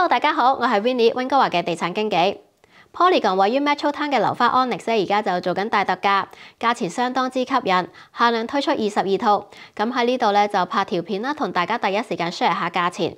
Hello， 大家好，我係 Winnie 溫哥華嘅地產經紀。Polygon 位於 Metro Town 嘅樓花 Onyx 而家就做緊大特價，價錢相當之吸引，限量推出22套。咁喺呢度咧就拍條片啦，同大家第一時間 share 下價錢。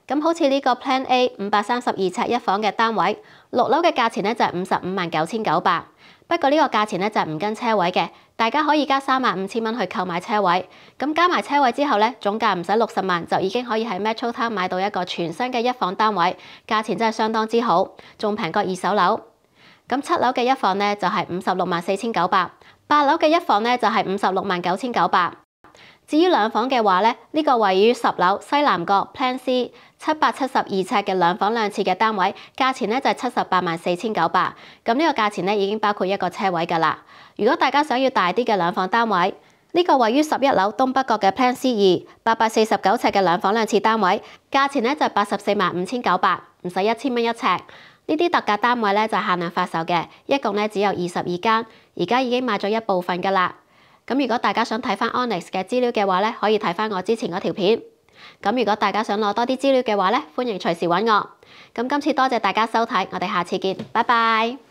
咁好似呢個 Plan A 532尺一房嘅單位，6樓嘅價錢咧就係559900，不過呢個價錢咧就係唔跟車位嘅，大家可以加35000蚊去購買車位。咁加埋車位之後咧，總價唔使60萬就已經可以喺 Metro Town 買到一個全新嘅一房單位，價錢真係相當之好，仲平過二手樓。咁7樓嘅一房咧就係564900，8樓嘅一房咧就係569900。至於兩房嘅話咧，呢個位於10樓西南角 Plan C 772尺嘅兩房兩廁嘅單位，價錢咧就係784900。咁呢個價錢咧已經包括一個車位㗎啦。如果大家想要大啲嘅兩房單位，呢個位於11樓東北角嘅 Plan C 2 849尺嘅兩房兩廁單位，價錢咧就係845900，唔使1000蚊一尺。呢啲特價單位咧就係限量發售嘅，一共咧只有22間，而家已經買咗一部分㗎啦。咁如果大家想睇翻 Onyx 嘅資料嘅話咧，可以睇翻我之前嗰條片。咁如果大家想攞多啲資料嘅話咧，歡迎隨時揾我。咁今次多謝大家收睇，我哋下次見，拜拜。